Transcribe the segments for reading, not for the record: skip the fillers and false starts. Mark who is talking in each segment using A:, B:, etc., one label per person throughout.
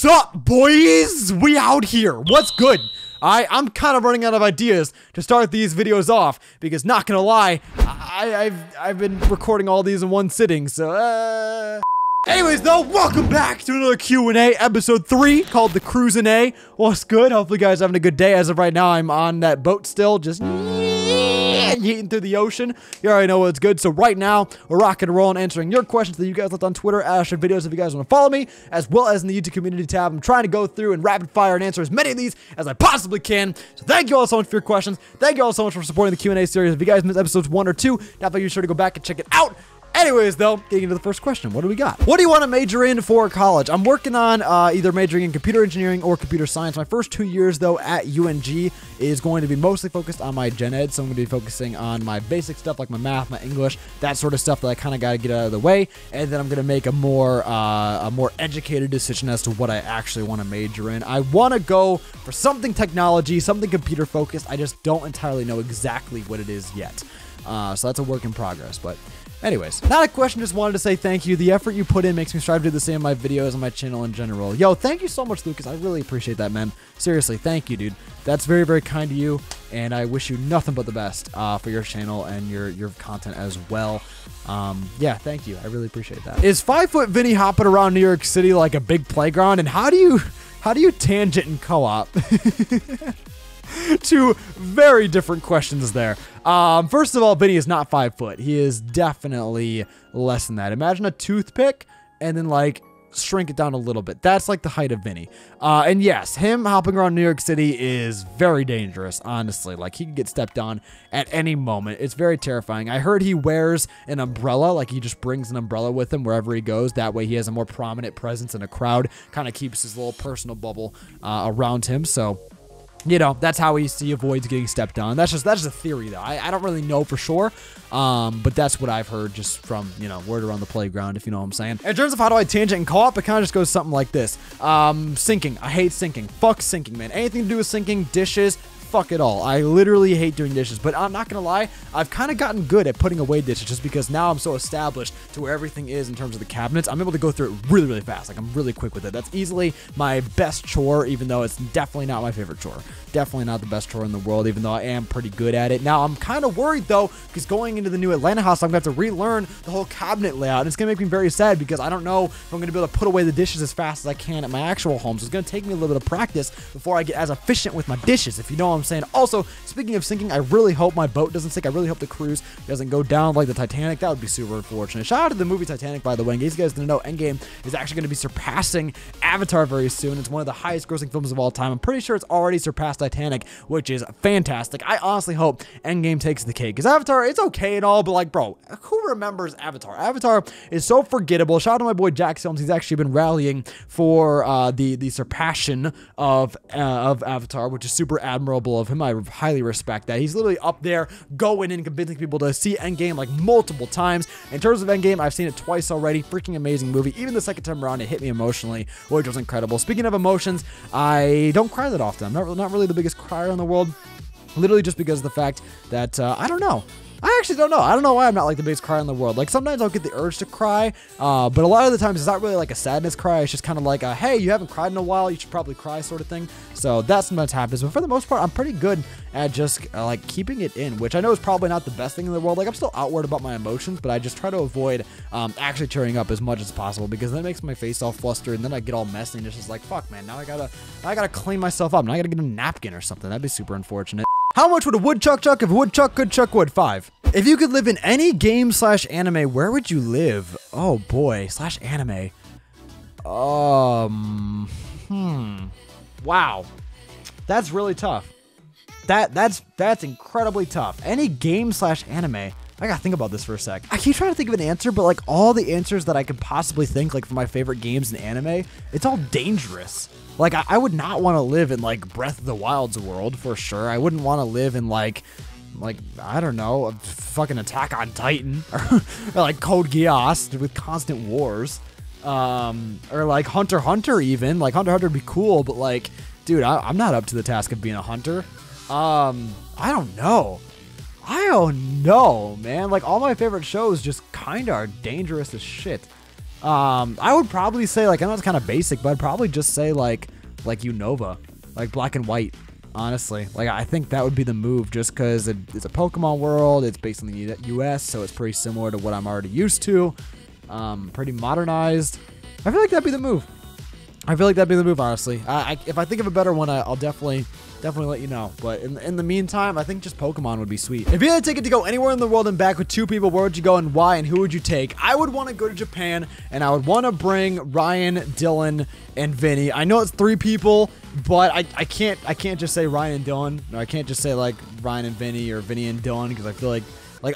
A: What's up, boys? We out here. What's good? I'm kind of running out of ideas to start these videos off because, not gonna lie, I've been recording all these in one sitting, so anyways, though, welcome back to another Q&A, episode 3, called The Cruisin' A. What's good? Hopefully you guys are having a good day. As of right now, I'm on that boat still, just yeeting through the ocean. You already know what's good. So right now, we're rocking and rolling, answering your questions that you guys left on Twitter, Astroid videos if you guys want to follow me, as well as in the YouTube community tab. I'm trying to go through and rapid fire and answer as many of these as I possibly can. So thank you all so much for your questions. Thank you all so much for supporting the Q&A series. If you guys missed episodes 1 or 2, definitely be sure to go back and check it out. Anyways, though, getting into the first question, what do we got? What do you want to major in for college? I'm working on either majoring in computer engineering or computer science. My first 2 years, though, at UNG is going to be mostly focused on my gen ed, so I'm going to be focusing on my basic stuff like my math, my English, that sort of stuff that I kind of got to get out of the way, and then I'm going to make a more educated decision as to what I actually want to major in. I want to go for something technology, something computer focused. I just don't entirely know exactly what it is yet. So that's a work in progress, but anyways, not a question, just wanted to say thank you. The effort you put in makes me strive to do the same in my videos and my channel in general. Yo, thank you so much, Lucas. I really appreciate that, man. Seriously, thank you, dude. That's very, very kind of you, and I wish you nothing but the best for your channel and your content as well. Yeah, thank you. I really appreciate that. Is 5-foot Vinny hopping around New York City like a big playground? And how do you tangent in co-op? Two very different questions there. First of all, Vinny is not 5 foot. He is definitely less than that. Imagine a toothpick and then like shrink it down a little bit. That's like the height of Vinny. And yes, him hopping around New York City is very dangerous, honestly. Like, he could get stepped on at any moment. It's very terrifying. I heard he wears an umbrella, like he just brings an umbrella with him wherever he goes. That way he has a more prominent presence in a crowd, kind of keeps his little personal bubble around him. So, you know, that's how he avoids getting stepped on. That's just a theory, though. I don't really know for sure, but that's what I've heard just from, you know, word around the playground, if you know what I'm saying. In terms of how do I tangent in co-op, it kind of just goes something like this. Sinking. I hate sinking. Fuck sinking, man. Anything to do with sinking, dishes, fuck it all. I literally hate doing dishes, but I'm not gonna lie, I've kind of gotten good at putting away dishes just because now I'm so established to where everything is in terms of the cabinets. I'm able to go through it really, really fast. Like, I'm really quick with it. That's easily my best chore, even though it's definitely not my favorite chore. Definitely not the best chore in the world, even though I am pretty good at it. Now, I'm kind of worried, though, because going into the new Atlanta house, I'm going to have to relearn the whole cabinet layout. And it's going to make me very sad because I don't know if I'm going to be able to put away the dishes as fast as I can at my actual home. So it's going to take me a little bit of practice before I get as efficient with my dishes, if you know what I'm saying. Also, speaking of sinking, I really hope my boat doesn't sink. I really hope the cruise doesn't go down like the Titanic. That would be super unfortunate. Shout out to the movie Titanic, by the way. In case you guys didn't know, Endgame is actually going to be surpassing Avatar very soon. It's one of the highest grossing films of all time. I'm pretty sure it's already surpassed Titanic, which is fantastic. I honestly hope Endgame takes the cake, because Avatar, it's okay and all, but like, bro, who remembers Avatar? Avatar is so forgettable. Shout out to my boy Jack Films. He's actually been rallying for the surpassing of Avatar, which is super admirable of him. I highly respect that. He's literally up there going and convincing people to see Endgame like multiple times. In terms of Endgame, I've seen it twice already. Freaking amazing movie. Even the second time around, it hit me emotionally, which was incredible. Speaking of emotions, I don't cry that often. I'm not really the biggest crier in the world, literally just because of the fact that I don't know. I actually don't know. I don't know why I'm not like the biggest crier in the world. Like, sometimes I'll get the urge to cry, but a lot of the times it's not really like a sadness cry. It's just kind of like a, hey, you haven't cried in a while, you should probably cry sort of thing. So that sometimes happens, but for the most part, I'm pretty good at just like keeping it in, which I know is probably not the best thing in the world. Like, I'm still outward about my emotions, but I just try to avoid actually tearing up as much as possible, because then it makes my face all flustered, and then I get all messy, and it's just like, fuck, man, now I gotta clean myself up. Now I gotta get a napkin or something. That'd be super unfortunate. How much would a woodchuck chuck if a woodchuck could chuck wood? 5. If you could live in any game / anime, where would you live? Oh boy, / anime. Wow. That's really tough. That's incredibly tough. Any game / anime. I gotta think about this for a sec. I keep trying to think of an answer, but like all the answers that I could possibly think, like for my favorite games in anime, it's all dangerous. Like, I would not want to live in like Breath of the Wild's world for sure. I wouldn't want to live in like I don't know, a fucking Attack on Titan or like Code Geass with constant wars, or like Hunter x Hunter even. Like, Hunter x Hunter would be cool, but like, dude, I'm not up to the task of being a hunter. I don't know. I don't know, man. Like, all my favorite shows just kind of are dangerous as shit. I would probably say, like, I know it's kind of basic, but I'd probably just say like Unova, like black and white. Honestly, like, I think that would be the move, just because it's a Pokemon world. It's based in the US, so it's pretty similar to what I'm already used to. Pretty modernized. I feel like that'd be the move. Honestly. If I think of a better one, I'll definitely let you know. But in the meantime, I think just Pokemon would be sweet. If you had a ticket to go anywhere in the world and back with 2 people, where would you go and why, and who would you take? I would want to go to Japan, and I would want to bring Ryan, Dylan, and Vinny. I know it's 3 people, but I can't just say Ryan and Dylan. No, I can't just say like Ryan and Vinny or Vinny and Dylan, because I feel like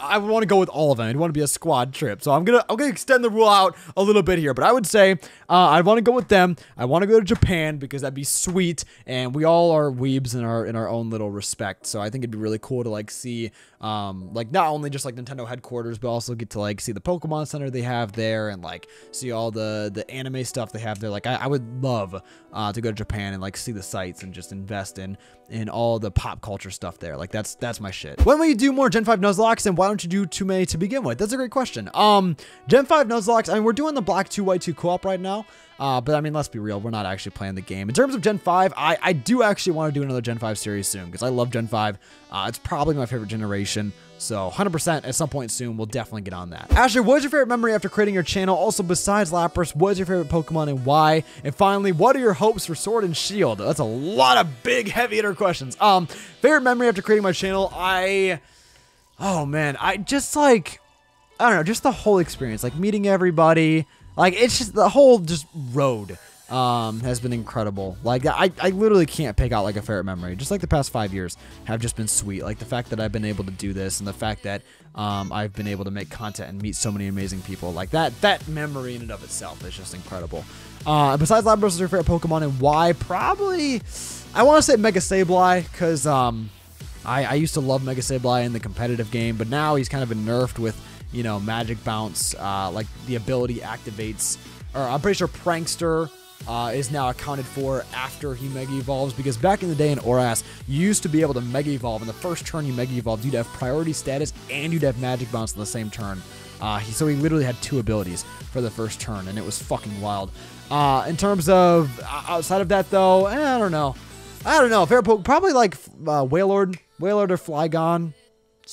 A: I would want to go with all of them. It'd want to be a squad trip. So I'm gonna extend the rule out a little bit here. But I would say I'd want to go with them. I want to go to Japan because that'd be sweet. And we all are weebs in our own little respect. So I think it'd be really cool to like see like not only just like Nintendo headquarters, but also get to like see the Pokemon Center they have there, and like see all the anime stuff they have there. Like I would love to go to Japan and like see the sites and just invest in all the pop culture stuff there. Like that's my shit. When will you do more Gen 5 Nuzlocke, and why don't you do too many to begin with? That's a great question. Gen 5 Nuzlocke, I mean, we're doing the Black 2 White 2 co-op right now. But I mean, let's be real, we're not actually playing the game. In terms of Gen 5, I do actually want to do another Gen 5 series soon, because I love Gen 5. It's probably my favorite generation. So 100% at some point soon, we'll definitely get on that. Ashley, what is your favorite memory after creating your channel? Also, besides Lapras, what is your favorite Pokemon and why? And finally, what are your hopes for Sword and Shield? That's a lot of big, heavy hitter questions. Favorite memory after creating my channel? Oh man, I just like, I don't know, just the whole experience, like meeting everybody. Like, it's just the whole road has been incredible. Like, I literally can't pick out like a favorite memory. Just like the past 5 years have just been sweet. Like the fact that I've been able to do this, and the fact that I've been able to make content and meet so many amazing people. Like that memory in and of itself is just incredible. Besides Lapras, what's your favorite Pokemon and why? Probably, I want to say Mega Sableye, because I used to love Mega Sableye in the competitive game, but now he's kind of been nerfed with, you know, Magic Bounce. Like the ability activates, or I'm pretty sure Prankster is now accounted for after he Mega Evolves, because back in the day in ORAS, you used to be able to Mega Evolve, and the first turn you Mega Evolved, you'd have priority status and you'd have Magic Bounce in the same turn. So he literally had 2 abilities for the first turn, and it was fucking wild. In terms of outside of that though, I don't know. Favorite Pokemon, probably like Wailord or Flygon.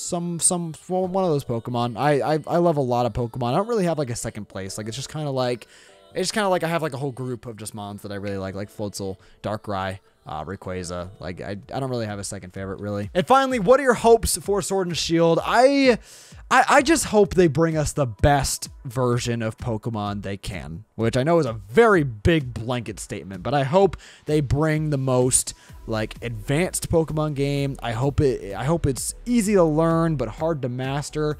A: One of those Pokemon. I love a lot of Pokemon. I don't really have like a second place. Like it's just kind of like I have like a whole group of just mons that I really like Floatzel, Darkrai, Rayquaza. Like I don't really have a second favorite really. And finally, what are your hopes for Sword and Shield? I just hope they bring us the best version of Pokemon they can, which I know is a very big blanket statement, but I hope they bring the most like advanced Pokemon game. I hope it's easy to learn but hard to master.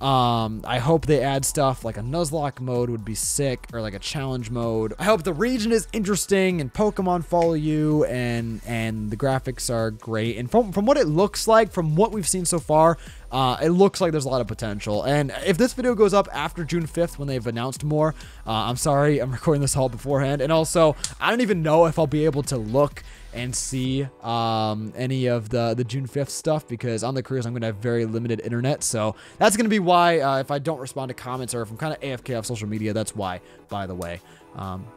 A: I hope they add stuff like a Nuzlocke mode would be sick, or like a challenge mode. I hope the region is interesting and Pokemon follow you, and the graphics are great. And from what it looks like, from what we've seen so far, it looks like there's a lot of potential. And if this video goes up after June 5th when they've announced more, I'm sorry, I'm recording this all beforehand. And also, I don't even know if I'll be able to look and see any of the June 5th stuff, because on the cruise I'm going to have very limited internet. So that's going to be why if I don't respond to comments, or if I'm kind of AFK off social media, that's why, by the way.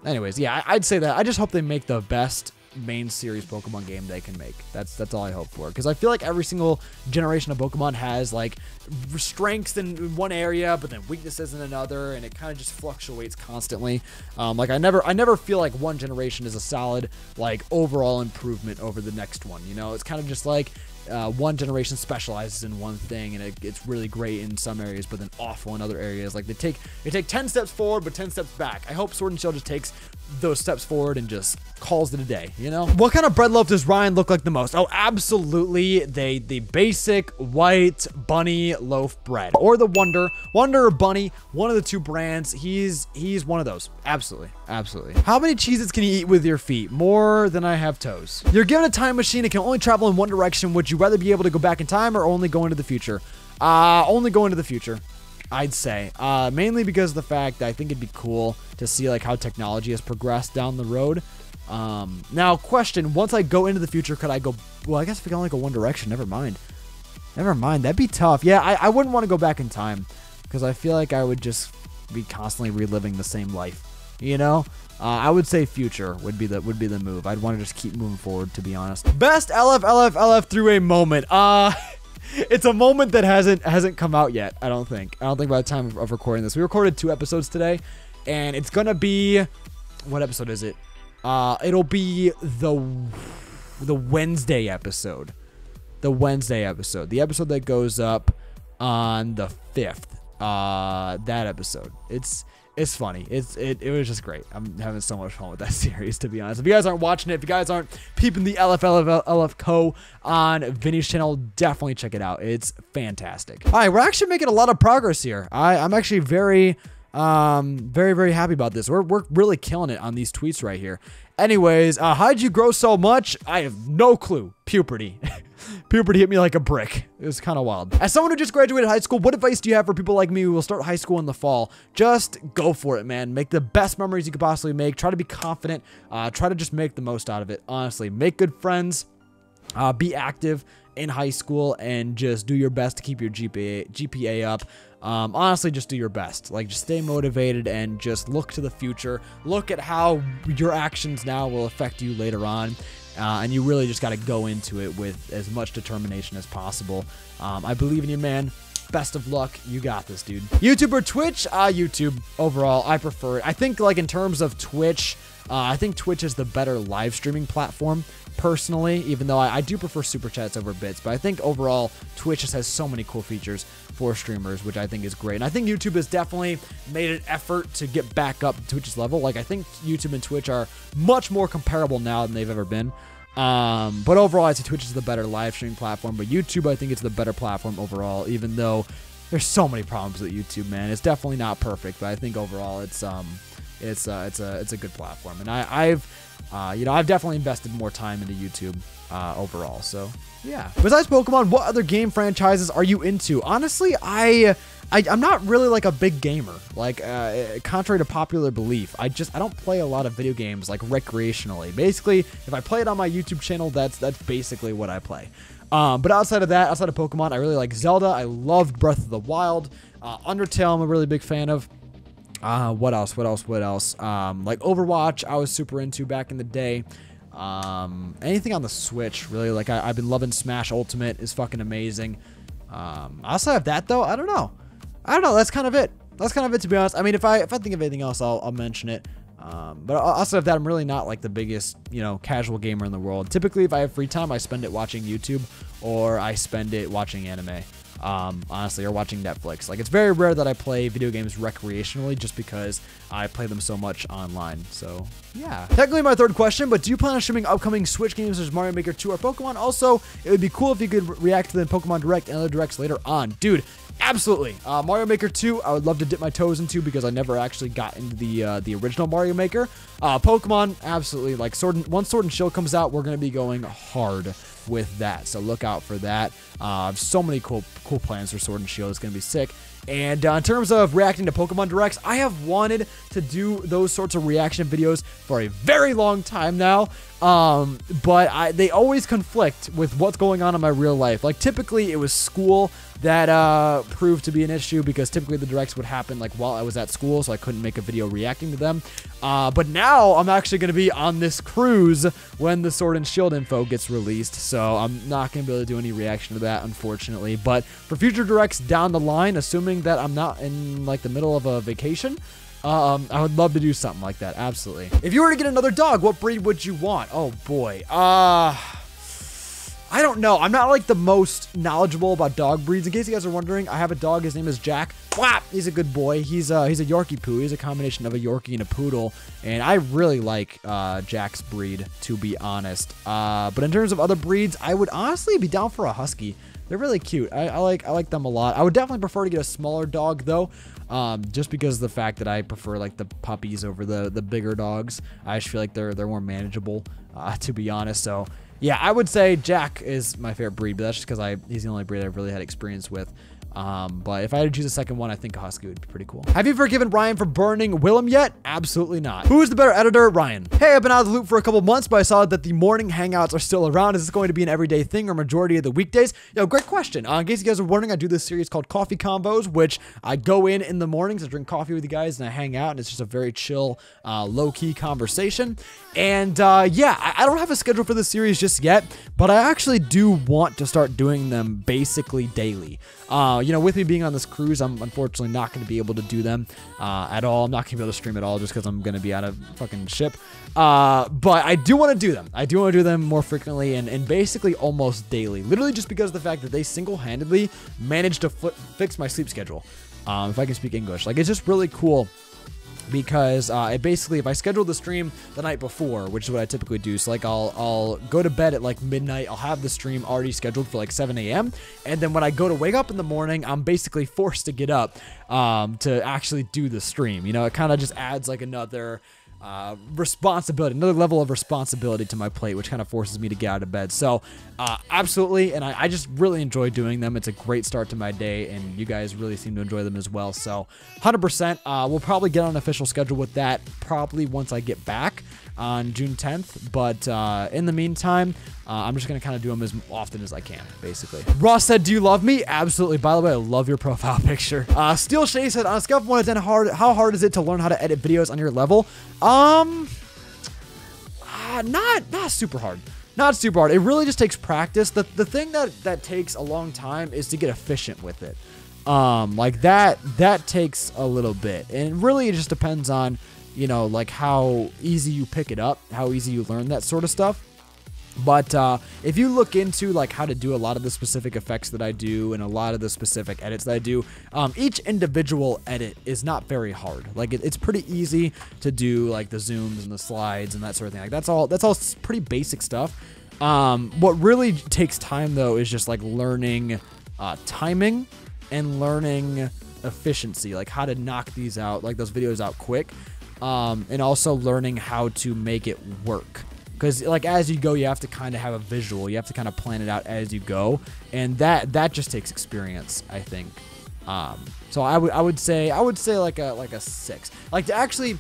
A: Anyways, yeah, I'd say that. I just hope they make the best main series Pokemon game they can make. That's all I hope for, because I feel like every single generation of Pokemon has like strengths in one area but then weaknesses in another, and it kind of just fluctuates constantly. Like I never feel like one generation is a solid like overall improvement over the next one, you know. It's kind of just like one generation specializes in one thing, and it's really great in some areas but then awful in other areas. Like they take 10 steps forward but 10 steps back. I hope Sword and Shield just takes those steps forward and just calls it a day, you know? What kind of bread loaf does Ryan look like the most? Oh, absolutely the basic white bunny loaf bread, or the Wonder or Bunny, one of the 2 brands. He's one of those. Absolutely. How many Cheez-Its can you eat with your feet? More than I have toes. You're given a time machine and can only travel in one direction. Would you rather be able to go back in time or only go into the future? Only go into the future, I'd say. Mainly because of the fact that I think it'd be cool to see like how technology has progressed down the road. Now question, once I go into the future, could I go, well, I guess if I can only go one direction, never mind, that'd be tough. Yeah, I wouldn't want to go back in time, because I feel like I would just be constantly reliving the same life. You know, I would say future would be the move. I'd want to just keep moving forward, to be honest. Best LF through a moment. It's a moment that hasn't come out yet. I don't think by the time of recording this. We recorded 2 episodes today, and it's gonna be, what episode is it? It'll be the Wednesday episode. The Wednesday episode. The episode that goes up on the 5th. That episode. It's funny. It was just great. I'm having so much fun with that series, to be honest. If you guys aren't watching it, if you guys aren't peeping the LF Co on Vinny's channel, definitely check it out. It's fantastic. All right, we're actually making a lot of progress here. I'm actually very happy about this. We're really killing it on these tweets right here. Anyways, how'd you grow so much? I have no clue. Puberty. Puberty hit me like a brick. It was kind of wild. As someone who just graduated high school, what advice do you have for people like me who will start high school in the fall? Just go for it, man. Make the best memories you could possibly make. Try to be confident. Try to just make the most out of it. Honestly, make good friends. Be active in high school and just do your best to keep your GPA up. Honestly, just do your best. Like, just stay motivated and just look to the future. Look at how your actions now will affect you later on. And you really just got to go into it with as much determination as possible. I believe in you, man. Best of luck. You got this, dude. YouTube or Twitch? YouTube. Overall, I prefer it. I think, like, in terms of Twitch, I think Twitch is the better live streaming platform, personally, even though I do prefer Super Chats over bits. But I think overall, Twitch just has so many cool features for streamers, which I think is great. And I think YouTube has definitely made an effort to get back up to Twitch's level. Like, I think YouTube and Twitch are much more comparable now than they've ever been. But overall, I'd say Twitch is the better live streaming platform. But YouTube, I think it's the better platform overall, even though there's so many problems with YouTube, man. It's definitely not perfect, but I think overall it's a good platform. And I've definitely invested more time into YouTube overall. So yeah. Besides Pokemon, what other game franchises are you into? Honestly, I'm not really like a big gamer. Like, contrary to popular belief, I don't play a lot of video games like recreationally. Basically, if I play it on my YouTube channel, that's basically what I play. But outside of that, outside of Pokemon, I really like Zelda. I loved Breath of the Wild. Undertale, I'm a really big fan of. What else? Like Overwatch, I was super into back in the day. Anything on the Switch, really. Like, I've been loving Smash Ultimate. Is fucking amazing. Outside of that, though, I don't know. That's kind of it. To be honest. I mean, if I think of anything else, I'll mention it. But outside of that, I'm really not like the biggest, casual gamer in the world. Typically, if I have free time, I spend it watching YouTube or I spend it watching anime. Honestly, or watching Netflix. Like, it's very rare that I play video games recreationally just because I play them so much online. So, yeah. Technically my third question, but do you plan on streaming upcoming Switch games such as Mario Maker 2 or Pokemon? Also, it would be cool if you could react to the Pokemon Direct and other directs later on. Dude, absolutely. Mario Maker 2, I would love to dip my toes into because I never actually got into the original Mario Maker. Pokemon, absolutely. Like, once Sword and Shield comes out, we're going to be going hard with that, so look out for that. So many cool plans for Sword and Shield. It's gonna be sick. And in terms of reacting to Pokemon Directs, I have wanted to do those sorts of reaction videos for a very long time now, but they always conflict with what's going on in my real life. Like, typically it was school that proved to be an issue because typically the directs would happen like while I was at school, so I couldn't make a video reacting to them. But now I'm actually going to be on this cruise when the Sword and Shield info gets released, so I'm not going to be able to do any reaction to that, unfortunately. But for future directs down the line, assuming that I'm not in like the middle of a vacation, I would love to do something like that. Absolutely. If you were to get another dog, what breed would you want? Oh boy. I don't know. I'm not like the most knowledgeable about dog breeds. In case you guys are wondering, I have a dog. His name is Jack. Whap! He's a good boy. He's a Yorkie poo. He's a combination of a Yorkie and a poodle, and I really like Jack's breed, to be honest. But in terms of other breeds, I would honestly be down for a husky. They're really cute. I like them a lot. I would definitely prefer to get a smaller dog though, just because of the fact that I prefer like the puppies over the bigger dogs. I just feel like they're more manageable, to be honest. So yeah, I would say Jack is my favorite breed, but that's just because he's the only breed I've really had experience with. But if I had to choose a second one, I think a husky would be pretty cool. Have you forgiven Ryan for burning Willem yet? Absolutely not. Who is the better editor? Ryan. Hey, I've been out of the loop for a couple months, but I saw that the morning hangouts are still around. Is this going to be an everyday thing or majority of the weekdays? Yo, great question. In case you guys are wondering, I do this series called Coffee Combos, which I go in the mornings, I drink coffee with you guys, and I hang out, and it's just a very chill, low-key conversation. And yeah, I don't have a schedule for this series just yet, but I actually do want to start doing them basically daily. You know, with me being on this cruise, I'm unfortunately not going to be able to do them at all. I'm not going to be able to stream at all just because I'm going to be on a fucking ship. But I do want to do them. I do want to do them more frequently and basically almost daily. Literally just because of the fact that they single-handedly managed to fix my sleep schedule. If I can speak English. Like, it's just really cool. Because it basically, if I schedule the stream the night before, which is what I typically do, so like I'll go to bed at like midnight, I'll have the stream already scheduled for like 7 a.m. And then when I go to wake up in the morning, I'm basically forced to get up to actually do the stream. You know, it kind of just adds like another responsibility, another level of responsibility to my plate, which kind of forces me to get out of bed. So absolutely, and I just really enjoy doing them. It's a great start to my day, and you guys really seem to enjoy them as well. So 100%, we'll probably get on an official schedule with that probably once I get back on June 10th. But in the meantime, I'm just going to kind of do them as often as I can, basically. Ross said, do you love me? Absolutely. By the way, I love your profile picture. Steel Shay said, on a scale of 1 to 10, how hard is it to learn how to edit videos on your level? Not super hard. Not super hard. It really just takes practice. The thing that takes a long time is to get efficient with it. Like that takes a little bit. And really it just depends on, you know, like how easy you pick it up, how easy you learn that sort of stuff. But if you look into like how to do a lot of the specific effects that I do and a lot of the specific edits that I do, each individual edit is not very hard. Like it's pretty easy to do, like the zooms and the slides and that sort of thing. Like that's all pretty basic stuff. What really takes time though is just like learning timing and learning efficiency, like how to knock these out, like those videos out quick, and also learning how to make it work. Because like as you go, you have to kind of have a visual. You have to kind of plan it out as you go, and that just takes experience, I think. So I would say like a 6. Like to actually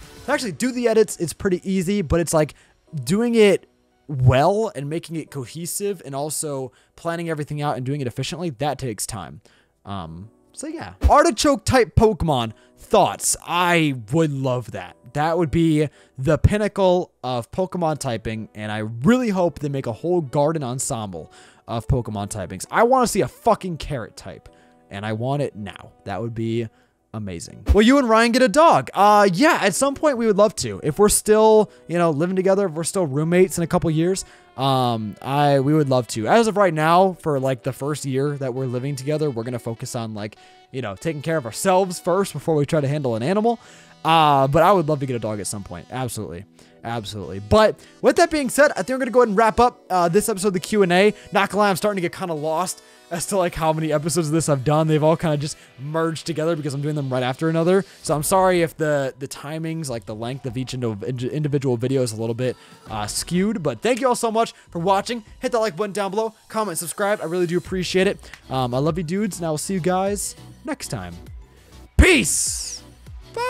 A: do the edits, it's pretty easy, but it's like doing it well and making it cohesive and also planning everything out and doing it efficiently, that takes time. So yeah. Artichoke type Pokemon. Thoughts? I would love that. That would be the pinnacle of Pokemon typing, and I really hope they make a whole garden ensemble of Pokemon typings. I want to see a fucking carrot type, and I want it now. That would be amazing. Will you and Ryan get a dog? Yeah, at some point we would love to. If we're still, you know, living together, if we're still roommates in a couple years, we would love to. As of right now, for like the first year that we're living together, we're gonna focus on like, you know, taking care of ourselves first before we try to handle an animal. But I would love to get a dog at some point. Absolutely. Absolutely. But with that being said, I think we're going to go ahead and wrap up this episode of the Q&A. Not gonna lie, I'm starting to get kind of lost as to like how many episodes of this I've done. They've all kind of just merged together because I'm doing them right after another. So I'm sorry if the timings, like the length of each individual video is a little bit skewed. But thank you all so much for watching. Hit that like button down below. Comment, subscribe. I really do appreciate it. I love you dudes, and I will see you guys next time. Peace! Bye!